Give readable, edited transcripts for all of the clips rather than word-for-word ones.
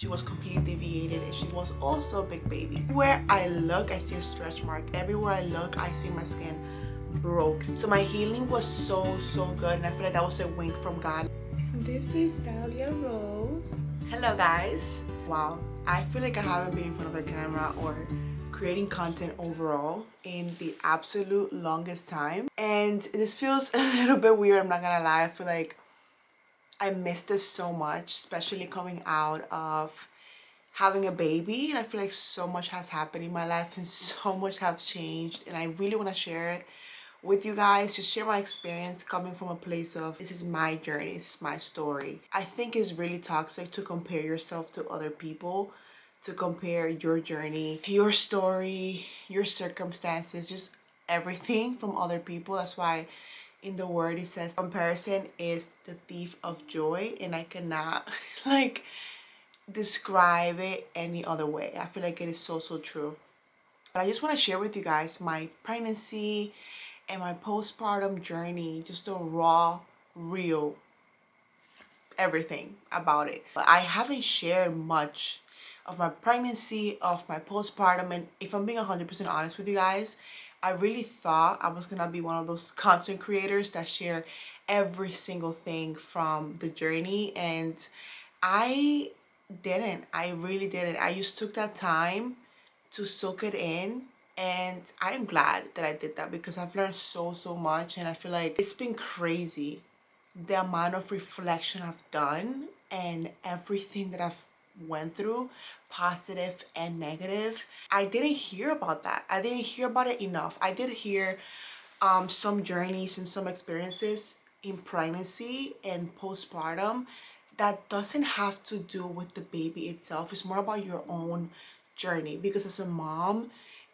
she was completely deviated, and she was also a big baby. Everywhere I look, I see a stretch mark. Everywhere I look, I see my skin broke. So my healing was so good, and I feel like that was a wink from God. This is Dalia Rose. Hello guys. Wow, I feel like I haven't been in front of a camera or creating content overall in the absolute longest time, and this feels a little bit weird. I'm not gonna lie. I feel like I missed this so much, especially coming out of having a baby, and I feel like so much has happened in my life and so much has changed, and I really want to share it with you guys, just share my experience coming from a place of this is my journey, this is my story. I think it's really toxic to compare yourself to other people, to compare your journey, your story, your circumstances, just everything from other people. That's why in the word it says comparison is the thief of joy, and I cannot like describe it any other way. I feel like it is so true. But I just want to share with you guys my pregnancy and my postpartum journey, just the raw, real, everything about it. But I haven't shared much of my pregnancy, of my postpartum, and if I'm being 100% honest with you guys, I really thought I was gonna be one of those content creators that share every single thing from the journey, and I didn't. I really didn't. I just took that time to soak it in, and I am glad that I did that because I've learned so much, and I feel like it's been crazy the amount of reflection I've done and everything that I've went through, positive and negative. I didn't hear about that. I didn't hear about it enough. I did hear some journeys and some experiences in pregnancy and postpartum that doesn't have to do with the baby itself. It's more about your own journey, because as a mom,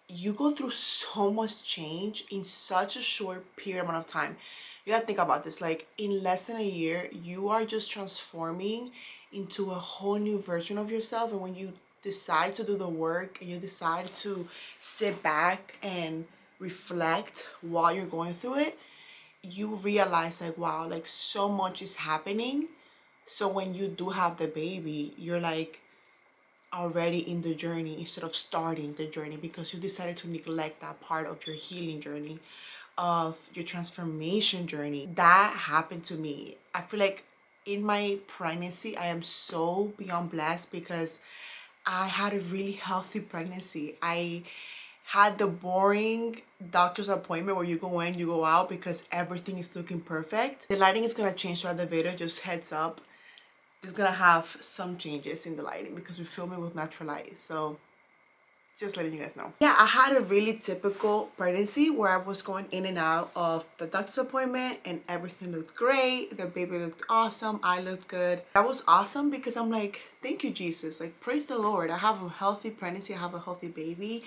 you go through so much change in such a short period amount of time. You gotta think about this, like in less than a year you are just transforming into a whole new version of yourself. And when you decide to do the work and you decide to sit back and reflect while you're going through it, you realize like, wow, like so much is happening. So when you do have the baby, you're like already in the journey instead of starting the journey, because you decided to neglect that part of your healing journey, of your transformation journey. That happened to me. I feel like in my pregnancy I am so beyond blessed because I had a really healthy pregnancy. I had the boring doctor's appointment where you go in, you go out because everything is looking perfect. The lighting is gonna change throughout the video, just heads up. It's gonna have some changes in the lighting because we're filming with natural light, so just letting you guys know. Yeah, I had a really typical pregnancy where I was going in and out of the doctor's appointment and everything looked great. The baby looked awesome. I looked good. That was awesome because I'm like, thank you, Jesus. Like, praise the Lord. I have a healthy pregnancy. I have a healthy baby.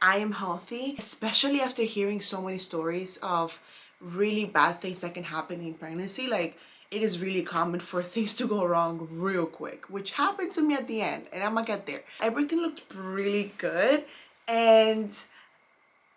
I am healthy, especially after hearing so many stories of really bad things that can happen in pregnancy. Like, it is really common for things to go wrong real quick, which happened to me at the end, and I'm gonna get there. Everything looked really good, and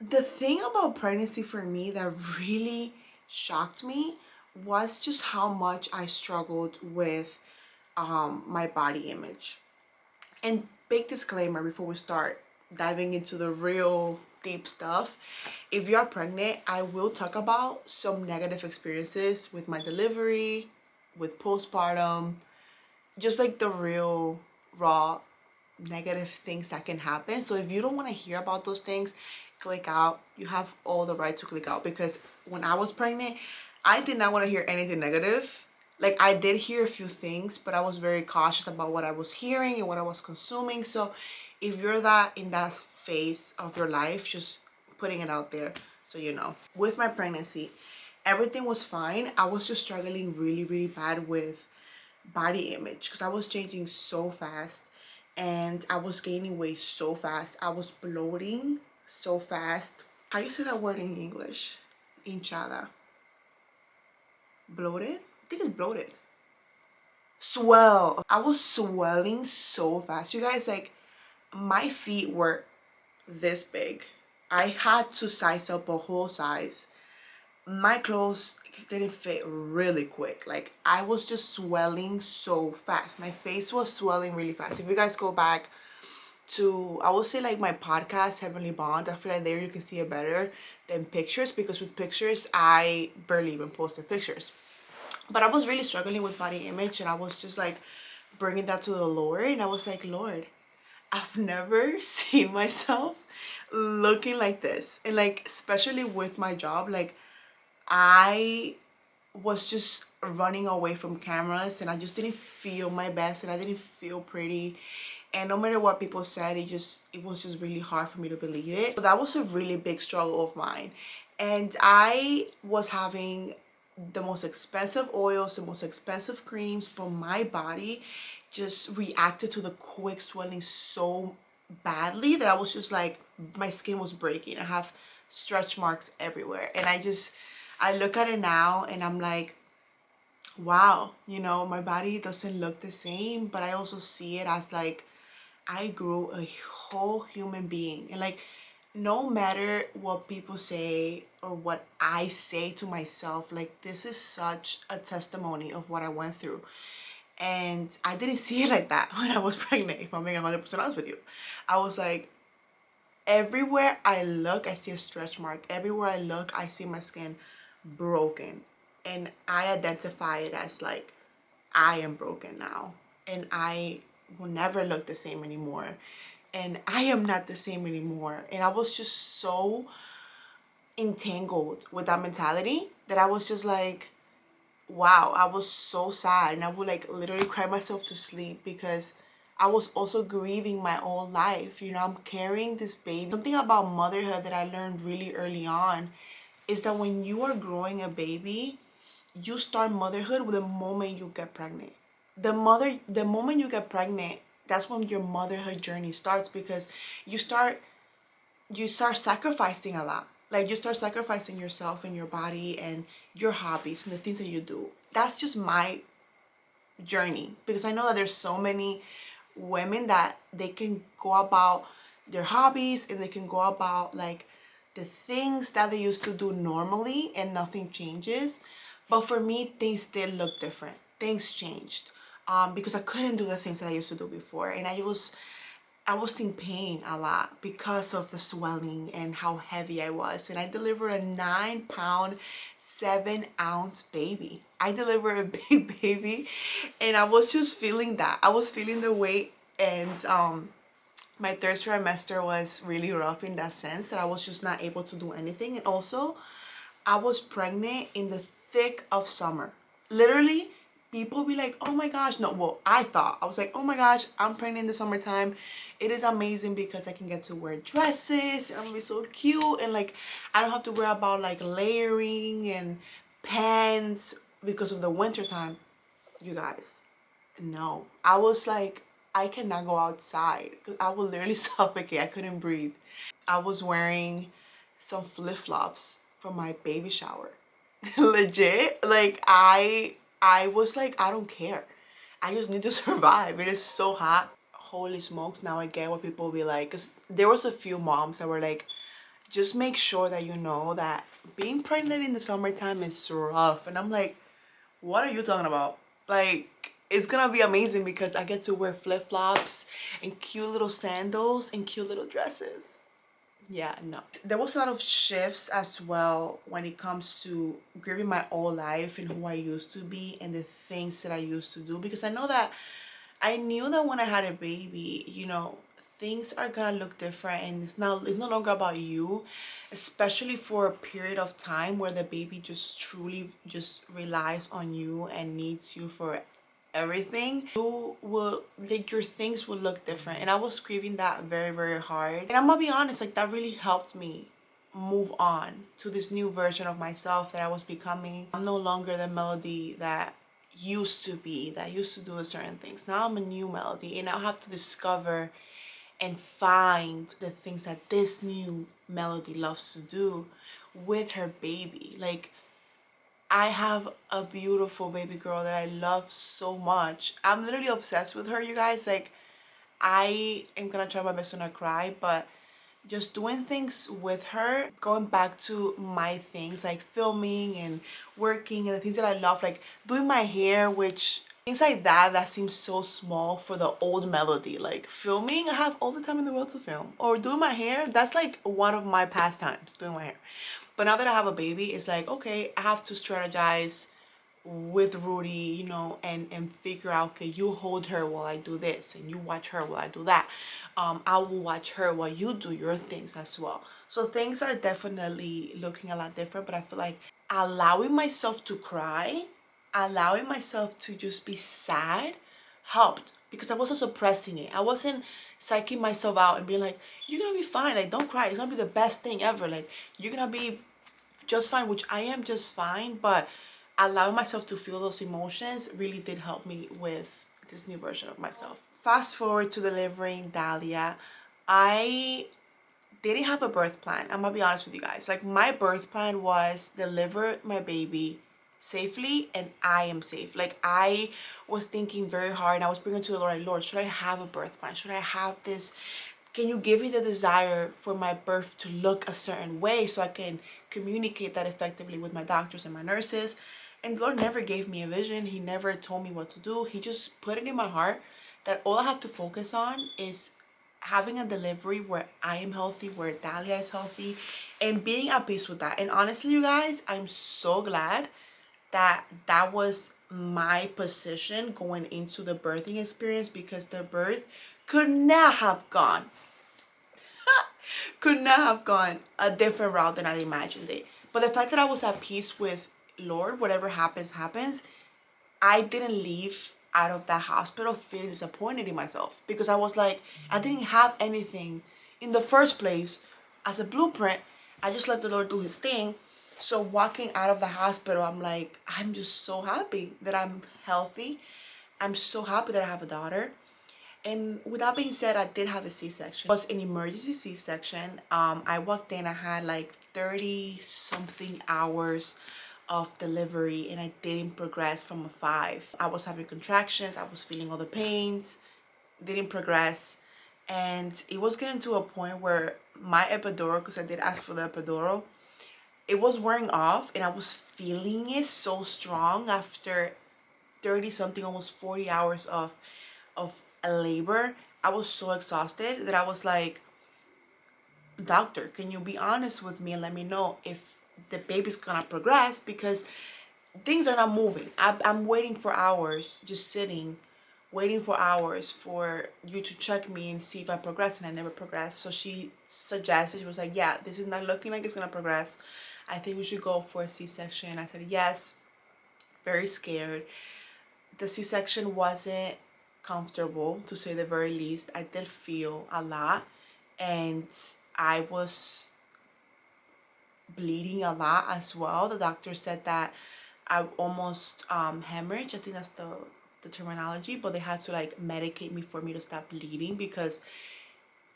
the thing about pregnancy for me that really shocked me was just how much I struggled with my body image. And big disclaimer before we start diving into the real deep stuff, if you're pregnant, I will talk about some negative experiences with my delivery, with postpartum, just like the real raw negative things that can happen. So if you don't want to hear about those things, click out. You have all the right to click out, because when I was pregnant, I did not want to hear anything negative. Like, I did hear a few things, but I was very cautious about what I was hearing and what I was consuming. So if you're that in that phase of your life, just putting it out there so you know. With my pregnancy, everything was fine. I was just struggling really bad with body image because I was changing so fast and I was gaining weight so fast. I was bloating so fast. How you say that word in English? Hinchada. Bloated? I think it's bloated. Swell. I was swelling so fast. You guys, like, my feet were this big. I had to size up a whole size. my clothes didn't fit really quick. Like I was just swelling so fast. My face was swelling really fast. If you guys go back to, I would say, like my podcast Heavenly Bond, I feel like there you can see it better than pictures, because with pictures I barely even posted pictures. But I was really struggling with body image, and I was just like bringing that to the Lord, and I was like, Lord, I've never seen myself looking like this. And like especially with my job, like I was just running away from cameras, and I just didn't feel my best, and I didn't feel pretty. And no matter what people said, it was just really hard for me to believe it. So that was a really big struggle of mine. And I was having the most expensive oils, the most expensive creams, but my body just reacted to the quick swelling so badly that I was just like, my skin was breaking. I have stretch marks everywhere. And I look at it now and I'm like, wow, you know, my body doesn't look the same, but I also see it as like I grew a whole human being. And like, no matter what people say or what I say to myself, like this is such a testimony of what I went through. And I didn't see it like that when I was pregnant, if I'm being 100% honest with you. I was like, everywhere I look, I see a stretch mark. Everywhere I look, I see my skin broken. And I identify it as like, I am broken now. And I will never look the same anymore. And I am not the same anymore. And I was just so entangled with that mentality that I was just like, wow, I was so sad. And I would like literally cry myself to sleep because I was also grieving my own life. You know, I'm carrying this baby. Something about motherhood that I learned really early on is that when you are growing a baby, you start motherhood with the moment you get pregnant. The moment you get pregnant, that's when your motherhood journey starts, because you start sacrificing a lot. Like you start sacrificing yourself and your body and your hobbies and the things that you do. That's just my journey, because I know that there's so many women that they can go about their hobbies and they can go about like the things that they used to do normally and nothing changes. But for me, things did look different. Things changed, because I couldn't do the things that I used to do before, and I was in pain a lot because of the swelling and how heavy I was. And I delivered a 9-pound, 7-ounce baby. I delivered a big baby, and I was just feeling that. I was feeling the weight. And my third trimester was really rough in that sense, that I was just not able to do anything. And also, I was pregnant in the thick of summer. Literally, people be like, oh my gosh. No, well, I was like, oh my gosh, I'm pregnant in the summertime. It is amazing because I can get to wear dresses and I'm gonna be so cute. And like, I don't have to worry about like layering and pants because of the winter time. You guys, no. I was like, I cannot go outside because I would literally suffocate. I couldn't breathe. I was wearing some flip-flops for my baby shower. Legit. Like I was like, I don't care. I just need to survive. It is so hot. Holy smokes, now I get what people be like. Because there was a few moms that were like, just make sure that you know that being pregnant in the summertime is rough. And I'm like, what are you talking about? Like, it's gonna be amazing because I get to wear flip-flops and cute little sandals and cute little dresses. Yeah, no. There was a lot of shifts as well when it comes to grieving my old life and who I used to be and the things that I used to do, because I knew that when I had a baby, you know, things are gonna look different, and it's no longer about you, especially for a period of time where the baby just truly just relies on you and needs you for everything. You will, like, your things will look different. And I was grieving that very, very hard. And I'm gonna be honest, like, that really helped me move on to this new version of myself that I was becoming. I'm no longer the Melody that used to be, that used to do certain things. Now I'm a new Melody, and I have to discover and find the things that this new Melody loves to do with her baby. Like, I have a beautiful baby girl that I love so much. I'm literally obsessed with her, you guys. Like, I am gonna try my best to not cry, but just doing things with her, going back to my things like filming and working and the things that I love, like doing my hair, which things like that seems so small for the old Melody. Like filming, I have all the time in the world to film. Or doing my hair, that's like one of my pastimes, doing my hair. But now that I have a baby, it's like, okay, I have to strategize with Rudy, you know, and figure out, okay, you hold her while I do this, and you watch her while I do that. I will watch her while you do your things as well. So things are definitely looking a lot different, but I feel like allowing myself to cry, allowing myself to just be sad helped, because I wasn't suppressing it. I wasn't psyching myself out and being like, you're gonna be fine, like don't cry, it's gonna be the best thing ever, like you're gonna be just fine, which I am just fine, but allowing myself to feel those emotions really did help me with this new version of myself. Fast forward to delivering Dalia, I didn't have a birth plan. I'm gonna be honest with you guys. Like my birth plan was deliver my baby safely and I am safe. Like I was thinking very hard and I was bringing to the Lord, like, Lord, should I have a birth plan? Should I have this? Can you give me the desire for my birth to look a certain way so I can communicate that effectively with my doctors and my nurses? And the Lord never gave me a vision. He never told me what to do. He just put it in my heart that all I have to focus on is having a delivery where I am healthy, where Dalia is healthy, and being at peace with that. And honestly, you guys, I'm so glad that that was my position going into the birthing experience, because the birth could not have gone a different route than I imagined it. But the fact that I was at peace with, Lord, whatever happens, happens, I didn't leave out of that hospital feeling disappointed in myself, because I was like, I didn't have anything in the first place as a blueprint. I just let the Lord do his thing. So walking out of the hospital, I'm like, I'm just so happy that I'm healthy. I'm so happy that I have a daughter. And with that being said, I did have a C-section. It was an emergency C-section. I walked in, I had like 30 something hours of delivery and I didn't progress from a 5. I was having contractions, I was feeling all the pains, didn't progress. And it was getting to a point where my epidural, because I did ask for the epidural, it was wearing off and I was feeling it so strong after 30 something, almost 40 hours of a labor. I was so exhausted that I was like, doctor, can you be honest with me and let me know if the baby's gonna progress, because things are not moving. I'm waiting for hours, just sitting, waiting for hours for you to check me and see if I progress, and I never progressed. So she suggested, she was like, yeah, this is not looking like it's gonna progress. I think we should go for a C-section. I said yes, very scared. The C-section wasn't comfortable, to say the very least. I did feel a lot and I was bleeding a lot as well. The doctor said that I almost hemorrhage. I think that's the terminology, but they had to like medicate me for me to stop bleeding, because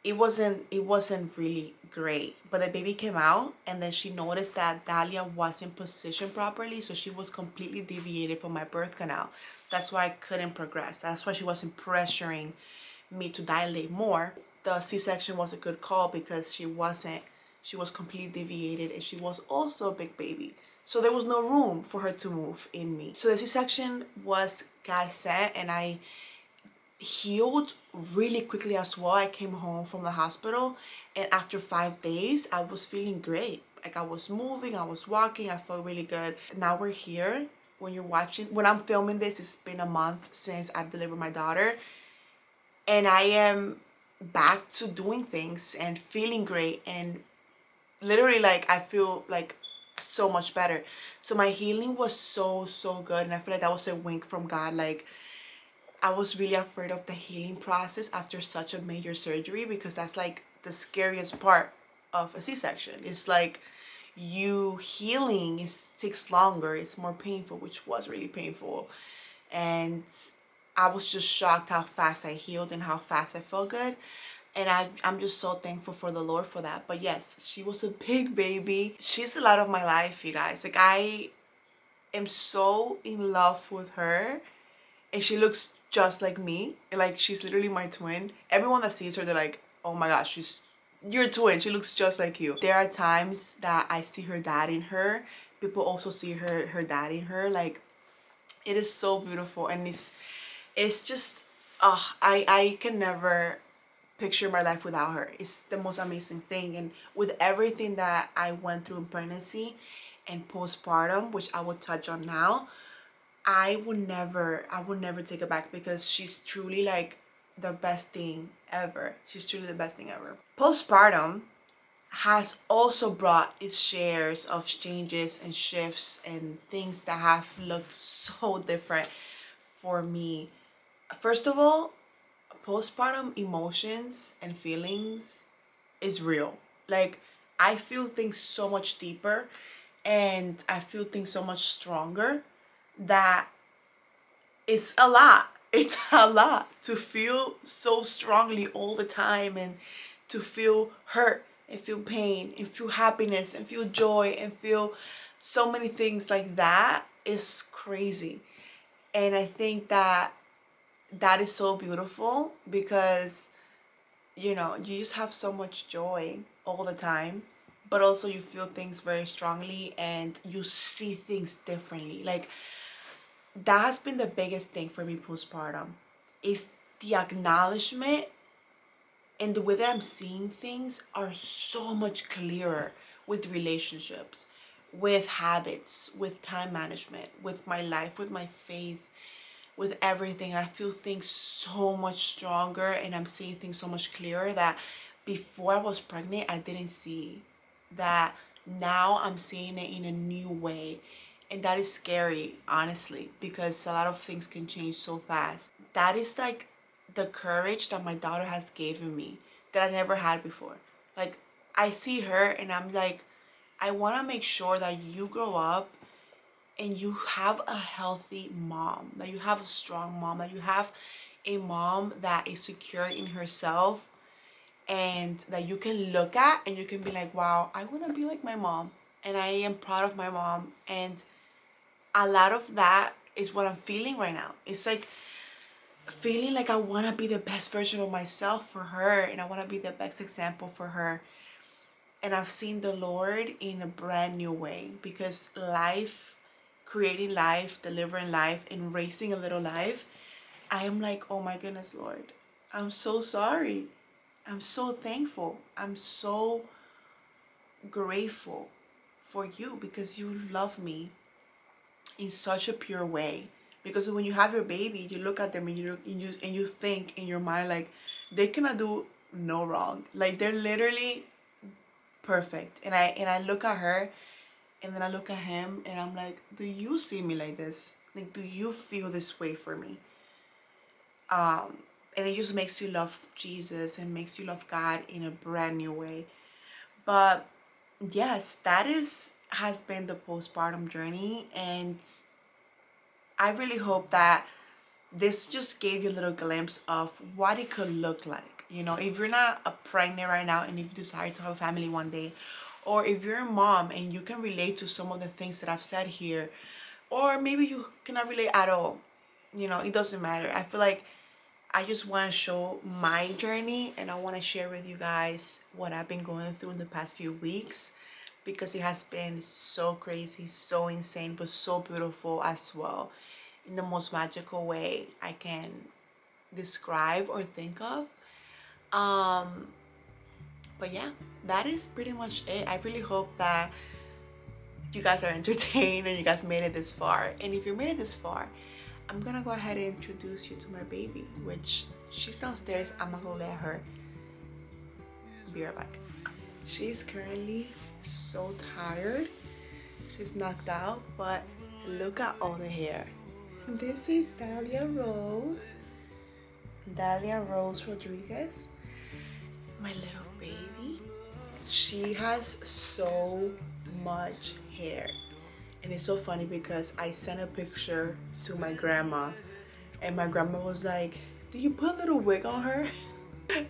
it wasn't really great. But the baby came out and then she noticed that Dalia wasn't positioned properly, so she was completely deviated from my birth canal. That's why I couldn't progress. That's why she wasn't pressuring me to dilate more. The C-section was a good call because she was completely deviated and she was also a big baby. So there was no room for her to move in me. So the C-section was God sent and I healed really quickly as well. I came home from the hospital and after 5 days I was feeling great. Like I was moving, I was walking, I felt really good. Now we're here. When I'm filming this, it's been a month since I've delivered my daughter and I am back to doing things and feeling great, and literally like I feel like so much better. So my healing was so good, and I feel like that was a wink from God. Like I was really afraid of the healing process after such a major surgery, because that's like the scariest part of a C-section. It's like you healing takes longer, it's more painful, which was really painful. And I was just shocked how fast I healed and how fast I felt good. And I'm just so thankful for the Lord for that. But yes, she was a big baby. She's the light of my life, you guys. Like I am so in love with her, and she looks just like me. Like she's literally my twin. Everyone that sees her, they're like, oh my gosh, she's you're twin. She looks just like you. There are times that I see her dad in her. People also see her dad in her. Like, it is so beautiful, and it's just, I can never picture my life without her. It's the most amazing thing. And with everything that I went through in pregnancy and postpartum, which I will touch on now, I would never take it back, because she's truly like the best thing ever. She's truly the best thing ever. Postpartum has also brought its shares of changes and shifts and things that have looked so different for me. First of all, postpartum emotions and feelings is real. Like, I feel things so much deeper, and I feel things so much stronger, that it's a lot. It's a lot to feel so strongly all the time, and to feel hurt and feel pain and feel happiness and feel joy and feel so many things like that is crazy. And I think that that is so beautiful, because you just have so much joy all the time, but also you feel things very strongly and you see things differently. Like, that has been the biggest thing for me postpartum, is the acknowledgement, and the way that I'm seeing things are so much clearer, with relationships, with habits, with time management, with my life, with my faith, with everything. I feel things so much stronger, and I'm seeing things so much clearer, that before I was pregnant I didn't see. That now I'm seeing it in a new way. And that is scary, honestly, because a lot of things can change so fast. That is like the courage that my daughter has given me, that I never had before. Like, I see her and I'm like, I want to make sure that you grow up and you have a healthy mom, that you have a strong mom, that you have a mom that is secure in herself, and that you can look at and you can be like, wow, I want to be like my mom, and I am proud of my mom. And a lot of that is what I'm feeling right now. It's like feeling like I want to be the best version of myself for her, and I want to be the best example for her. And I've seen the Lord in a brand new way, because life, creating life, delivering life, and raising a little life, I am like, oh my goodness, Lord, I'm so sorry. I'm so thankful. I'm so grateful for you, because you love me in such a pure way. Because when you have your baby, you look at them and you think in your mind, like, they cannot do no wrong. Like, they're literally perfect. And I look at her, and then I look at him, and I'm like, do you see me like this? Like, do you feel this way for me? And it just makes you love Jesus and makes you love God in a brand new way. But yes, that has been the postpartum journey, and I really hope that this just gave you a little glimpse of what it could look like. If you're not pregnant right now, and if you decide to have a family one day, or if you're a mom and you can relate to some of the things that I've said here, or maybe you cannot relate at all, it doesn't matter. I feel like I just want to show my journey, and I want to share with you guys what I've been going through in the past few weeks, because it has been so crazy, so insane, but so beautiful as well, in the most magical way I can describe or think of. Um, but yeah, that is pretty much it. I really hope that you guys are entertained and you guys made it this far. And if you made it this far, I'm gonna go ahead and introduce you to my baby, which she's downstairs. I'm gonna go let her. Be right back. She's currently so tired. She's knocked out, but look at all the hair. This is Dalia Rose. Dalia Rose Rodriguez, my little baby. She has so much hair. And it's so funny, because I sent a picture to my grandma, and my grandma was like, did you put a little wig on her?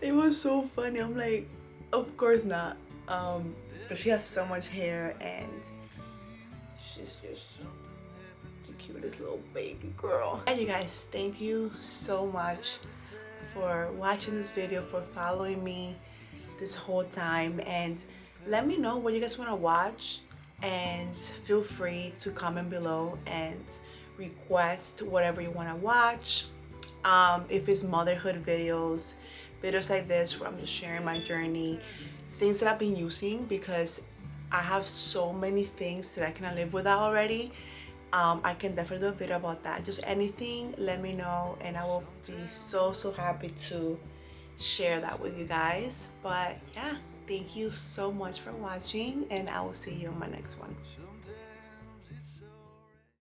It was so funny. I'm like, of course not. But she has so much hair, and she's just the cutest little baby girl. Hey, you guys, thank you so much for watching this video, for following me. this whole time, and let me know what you guys want to watch, and feel free to comment below and request whatever you want to watch. If it's motherhood videos, videos like this where I'm just sharing my journey, things that I've been using, because I have so many things that I cannot live without already. I can definitely do a video about that. Just anything, let me know, and I will be so happy to share that with you guys. But yeah, thank you so much for watching, and I will see you in my next one.